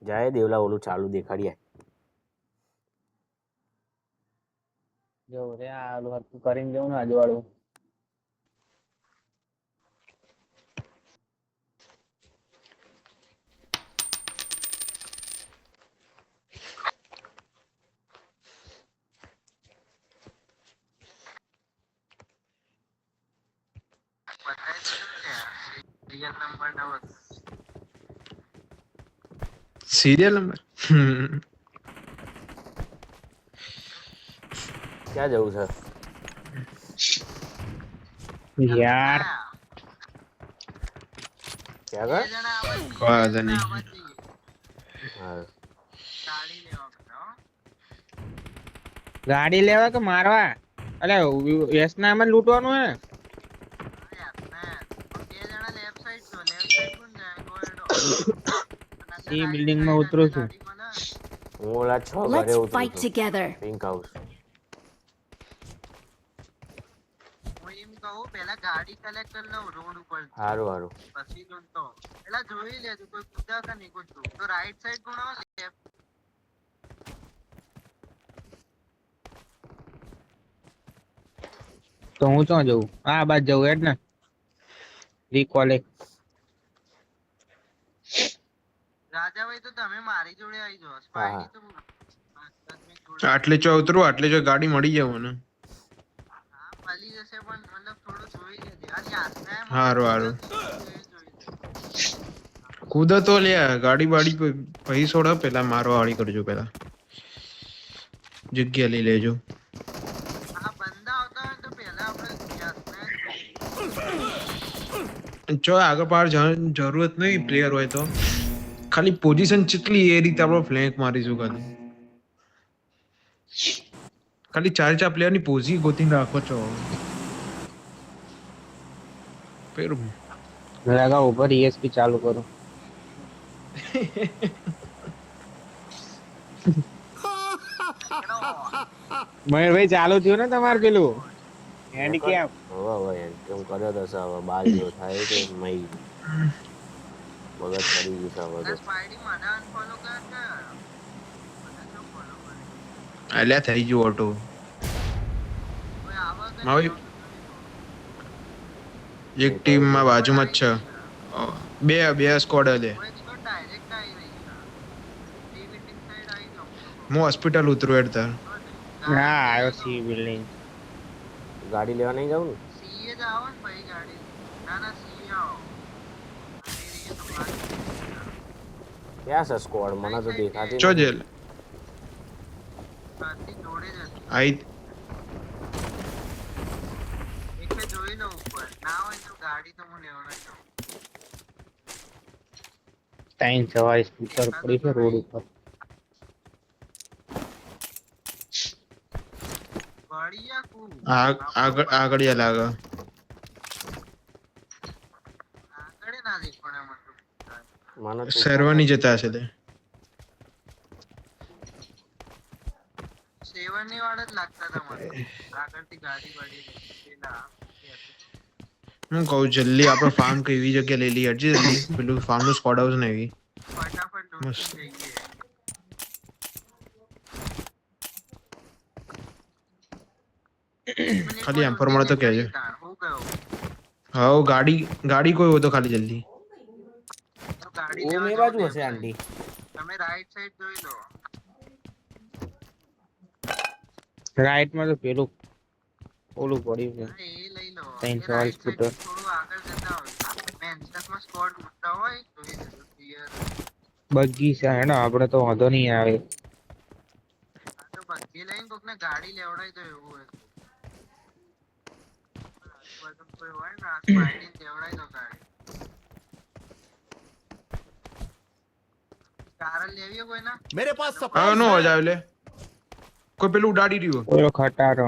જાય દેવલા ઓલું ચાલુ દેખાડીએ જો રે આ ઓલું હરખું કરીને જવું ને આજુવાળું सीरियल नंबर ક્યાં જવું છે यार ક્યાં ગયો वादा नहीं હા गाड़ी लेवा के मारवा अरे यस नाम में लूटવાનું હે સી બિલ્ડિંગ માં ઉતરું છું હું ઓલા 6 ઘરે Let's ઉતરું fight છું together. પિંક હાઉસ હારું હારું તો હું ચો જઉં આ બાદ જવું હેડ ને રીકોલેક હા હા આટલે ચો ઉતરું આટલે જો ગાડી મળી જાય મને હારું હારું કૂદો તો લ્યા ગાડી બાડી પહી છોડો પેલા મારવા વાળી કરજો પેલા જગ્યા લઈ લેજો જો આગળ પાર જવાની જરૂરત નહીં પ્લેયર હોય તો ખાલી પોઝિશન ચેટલી એ રીતે આપણે ફ્લેંક મારીશું ખાલી ચાર પ્લેયર ની પોઝી ગોતીને રાખો છો પેલું લગા ઉપર ESP ચાલુ કરો મયુરભાઈ ચાલુ થયું ને તમારે પેલું હેન્ડીકેપ હવે હવે કેમ કર્યો તો હવે બાલીઓ થાય કે મઈ મગજ પડી ગયું છે હવે તો અલ્યા થઈ ગયું ઓટો માવી એક ટીમ માં બાજુમાં જ છે બે સ્કોડ હે હું હોસ્પિટલ ઉતરું હેડતા હા આવ્યો સી બિલ્ડિંગ ગાડી લેવા નહીં જાઉં ને ક્યાં છે સ્કોડ મને તો દેખાતી ચો નથી. જેલ આઈ ટાઈમ સવારે સ્કૂટર પડી છે રોડ ઉપર આગળ લાગે મને તો સર્વરની જતા હશે તે હું કહું જલ્દી આપણો ફાર્મ કઈ એવી જગ્યા લઈ લઈએ હજી જલ્દી પેલું ફાર્મ નું સ્કોડ હાઉસ ને એવી મસ્ત ખાલી એમ્ફર મળે તો કહેજો હા ગાડી કોઈ હોય તો ખાલી જલ્દી ઓ મે બાજુ હશે આંટી રાઈટ માં તો પેલું ઓલું પડ્યું છે ટાઈમ સવારે સ્કૂટર બગી છે હે ને આપણે તો વાંધો નહીં આવે मेरे पास હા सरप्राइज નો है। અવાજ આવે લે કોઈ પેલું ઉડાડી રહ્યું ઓલો ખટારો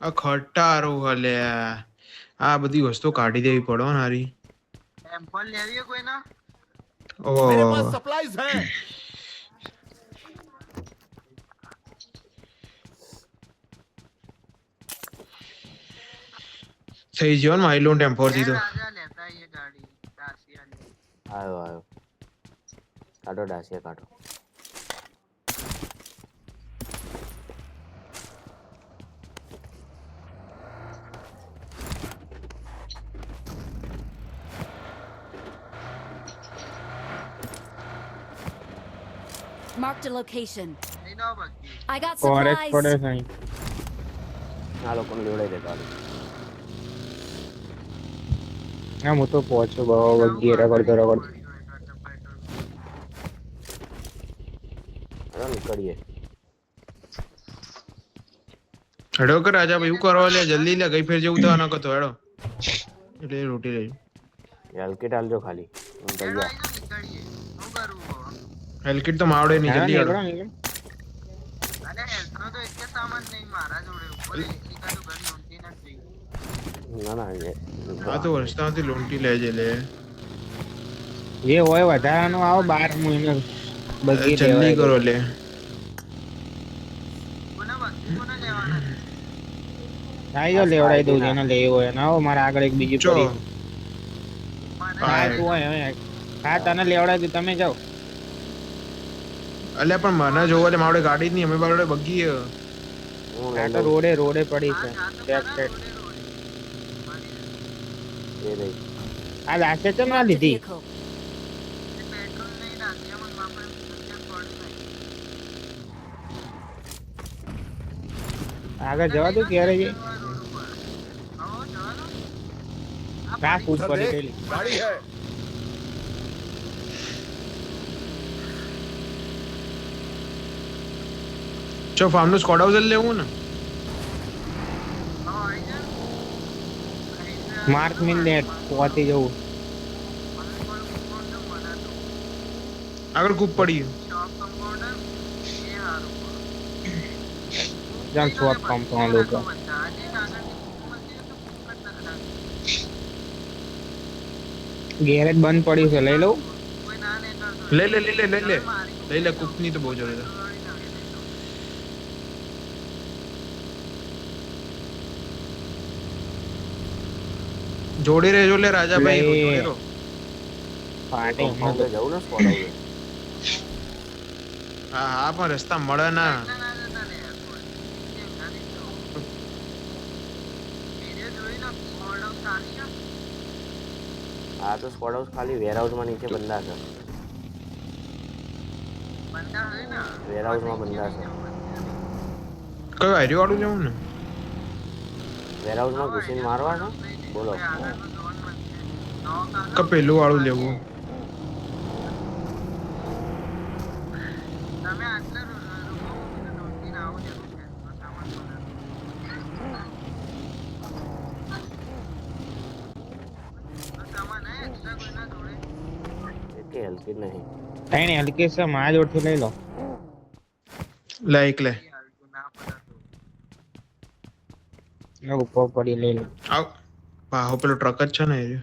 આ ખટારો હલે આ બધી વસ્તુ કાઢી દેવી પડો ને હારી मेरे पास ઓહ सप्लाईज है। થઈ ગયો ને માઇલોન ટેમ્પોર થી તો આવ્યો આવ્યો કાઢો ડાસિયા કાઢો. Marked a location. I got forest supplies. પડે છે અહીં. આ લોકોને લેવડાઈ દે ગાડી. હા હું તો પહોંચ્યો બહુ વગી રગડતો રગડતો. હાલો નીકળીએ. હેડો કર રાજા ભાઈ, એવું કરવા લે જલ્દી લે, ગઈ ફેર જેવું તો ન કરતો હેડો. એટલે રોટી લઈ હેલ્કેટ આલજો ખાલી. હું તૈયાર. હેલકીટ તો માવડે નહીં, હા, જલ્દી હેડો. નીકળો, નીકળો. ના ના હા તો રસ્તામાંથી લોંટી લેજે લે. જે હોય વધારાનું આવો 12 મહિને બગી જલ્દી કરો લે. આઈ જાઓ લેવડાઈ દઉં જેને લેવું હોય ને. આવો મારા આગળ એક બીજી ચો પડી. હા તું હોય હવે. હા તને લેવડાઈ દઉં, તમે જાઓ. અલ્યા પણ મને જોવા લે, માવડે ગાડી જ નહીં, અમે બાવડે બગી હે. હું આ લઈ તો લઉં. રોડે પડી છે બેક સાઈડ. એ રહી. આ લાશે તો ના લીધી. Vehicle. આગળ જવા દો ક્યારે જઈ. કા કૂદ उधर પડી देख, ગયેલી. गाड़ी है. ચો ફાર્મ નું સ્કોડ હાઉસ લેવું ને. માર્ક મિલ દે પહોંચી જવું. આગળ કૂપ પડી. ચાલ શોપ કમ્પાઉન્ડ ઉપર. ગેરેજ બંધ પડ્યું છે, લઈ લઉં. લે લે લે લે લે લે લઈ લે, કૂપ ની તો બહુ જરૂર છે. જોડે રહેજો લે રાજા ભાઈ, લે. જોડે રહો. પાર્ટી કમ્પાઉન્ડર જવું ને સ્કોડ હાઉસે. હા હા પણ રસ્તા મળે ના. આ તો સ્કોડ હાઉસ ખાલી વેરહાઉસમાં નીચે બંધા છે. વેરહાઉસમાં બંધા છે. કયું હારી વાળું લેવું ને. વેરહાઉસમાં ઘૂસીને મારવા છે. બોલો. કે પેલું વાળું લેવું. કે હેલ્કેટ નહીં. કઈ હલકી છે મારા જોડથી લઈ લો. લે એક લે. ઉપર પડી લઈ લો. આવ પાહો પેલો ટ્રક જ છે ને એ.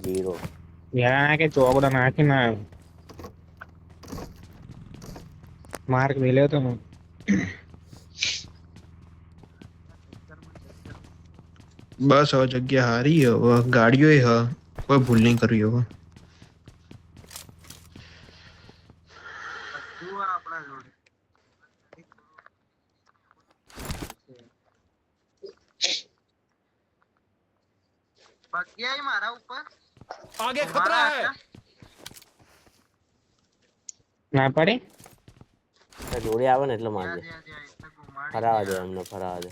0. વેરા નાખે ચોકડો નાખી ના માર્ક મેલ્યો તો ને. બસ હવે જગ્યા હારી હવે, ગાડીઓ હ કોઈ ભૂલ નહીં કરવી હવે. आगे खतरा है. ના પડે. જોડે આવે ને એટલે મારજે. ફરાવા દે અમને, ફરાવા દે.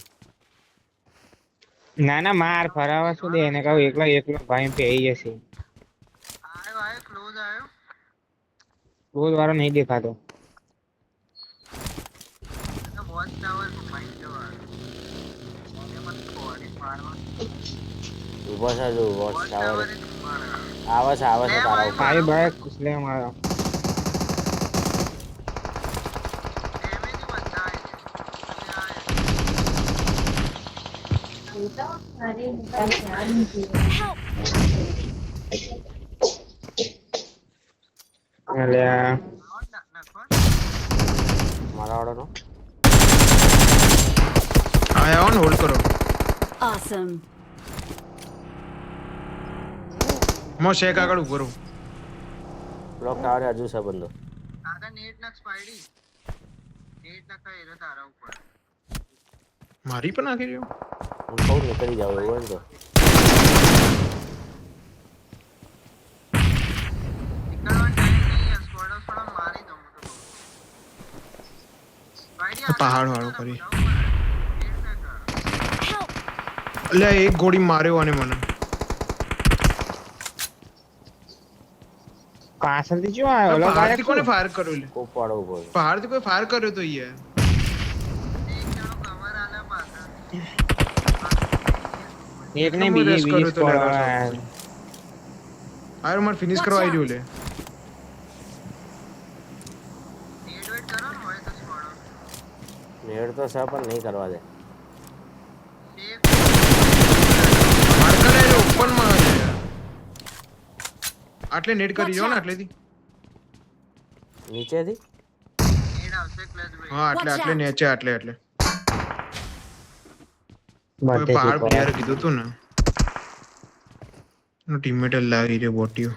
ના ના માર ફરાવા શું દે એને કહું એકલો ભાઈ પે આવી જશે. રોજ વાળો નહીં દેખાતો. ઉભો છે જો વોચ ટાવર આવે છે તારા ઉપર. ભાઈ ભાઈ કુસલે મારો. અલ્યા મારા વાળાનો આયા ઓન હોલ્ડ કરો. Awesome. મો શેક આગળ ઉભો રહું. બ્લોક ટાવર હજુ છે બંદો. મારી પણ નાખી રહ્યો. હું કહું નીકળી જાવ એવું હોય ને તો પહાડ વાળો કરી. Help! અલ્યા એક ગોળી માર્યો અને મને. પાછળથી શું આવ્યો? ઓલો પહાડથી કોને ગાયબ ફાયર કર્યો લે? કોપ પાડો ઉભો છે. પહાડથી કોઈ ફાયર કર્યો તો યાર. એક ને હું બીજી rest કરું તો squad લેવા વાળા. આયરો માર ફિનિશ કરવા આવી રહ્યો લે. નેડ તો છે પણ નહીં કરવા દે. માર કરે રે ઓપન માં યાર. આટલે નેટ કરી રહ્યો ને આટલેથી. નીચેથી હા આટલે આટલે નીચે આટલે આટલે. કોઈ બધેથી પહાડ પડ્યા. યાર કીધું તું ને. નો ટીમમેટ લાગી રે બોટીઓ.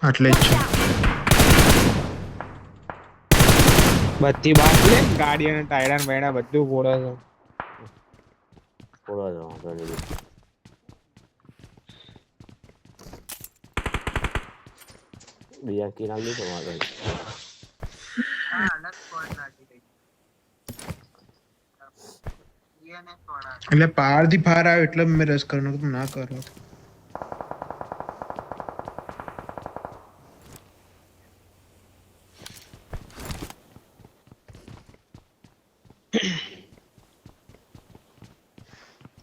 આટલે જ Watch છે. out! બધી બાદ લે ગાડી અને ટાયર ને બેડા બધું ફોડે છે. થોડો જ વાંધો નહીં. બીજા કી નાખી તો વાંધો નહીં. એટલે પહાડ થી ફાર આવ્યો એટલે મેં રસ કરવાનો તો ના કરો.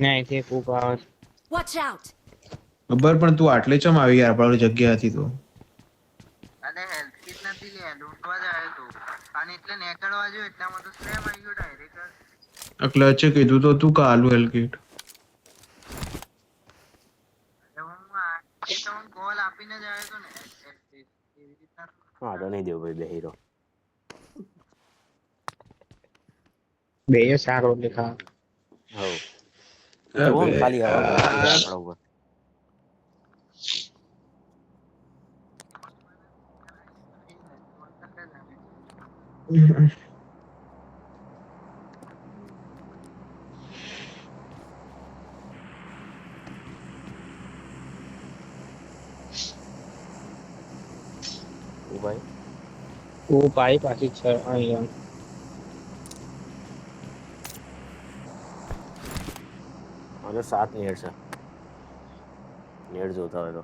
ને અહીંથી ફૂક આવે છે. Watch out! ખબર પણ તું આટલે ચમ આવી યાર આપણી જગ્યા હતી તો. અને હેલ્થ કિટ નથી લે લૂંટવા જ આવ્યો તો અને એટલે નેકળવા જો એટલામાં તો સ્લેમ આવી ગયો ડાયરેક્ટ. ક્લચે કીધું તો તું કાલુ હેલકીટ. એટલે હું આ એ તો હું કોલ આપીને જ આવ્યો તો ને એવી રીતના વાંધો નહીં દેવું ભાઈ બે હીરો. બે શાક રોટલી ખાવા. હવ કોણ ખાલી હવા આપણા ઉપર. ભાઈ ઓ પાઈ પાછી છે અહીંયા. અને 7 નેડ છે. નેડ જોતા હોય તો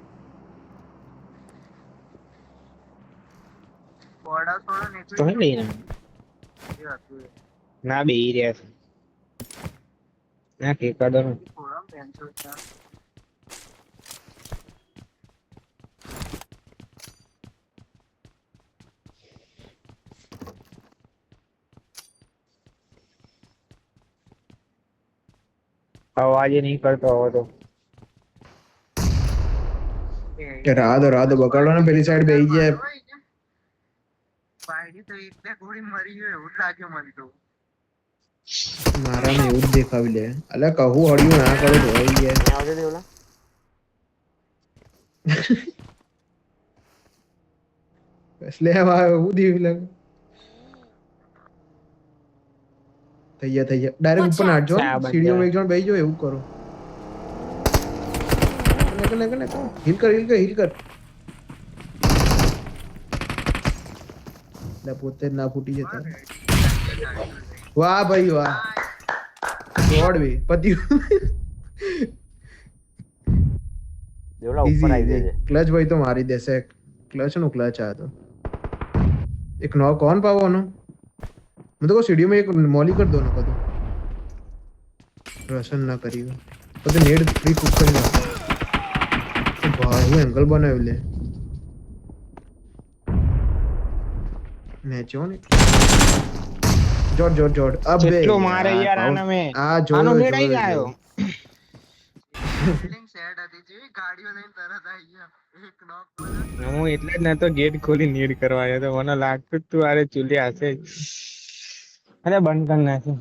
બોર્ડર થોડો તો નીકળી હે લઈને હતું એ. ના બે રહ્યા છે. ના કે કાઢો ને. થોડા પેન્સિલ છે અવાજ એ નહીં કરતો હવે તો. રાધો બગાડો ને પેલી સાઈડ બેહી જાય. પાયડી તો એક બે ગોળી મરી ગયો એવું જ લાગ્યું મને તો. મારા ને એવું જ દેખાવી લે. અલ્યા કહું હળ્યું ના કરો તો આવી જાય. નહીં આવજે દેવલા. એટલે આવા એવું દેવી લાગે. થઈ ગયા ડાયરેક્ટ ઉપર નાખજો. ચા બંધ સીડીઓમાં કરે. એક જણ બેહી જાઓ એવું કરો. હીલ કર એટલે પોતે જ ના ફૂટી જતા. વાહ ભાઈ વાહ. ગોડ વે પતિ દેવલા ઉપર આવી જજે. ક્લચ ભાઈ તો મારી દેશે. ક્લચ નું ક્લચ આ તો એક નો કોણ પાવાનો. मैं तो सीढ़ियों में एक मॉली कर दो ना कदो रोशन ना करियो तो नेड फ्री कुक करना तो भाई वो एंगल बनावे ले नेचो ने जोड़ अबे જેટલો મારે યાર આને મે आ जो આનો મેળ આઈ ગયો. ફિલિંગ સેટ હતી જેવી ગાડીઓ લઈને તરત આવી ગયા એક નોક બોલો હું એટલે જ નતો ગેટ ખોલી નીડ કરવા આવ્યો તો મને લાગતું જ તું આરે ચૂલી હશે અરે બંધ કરી નાખ્યું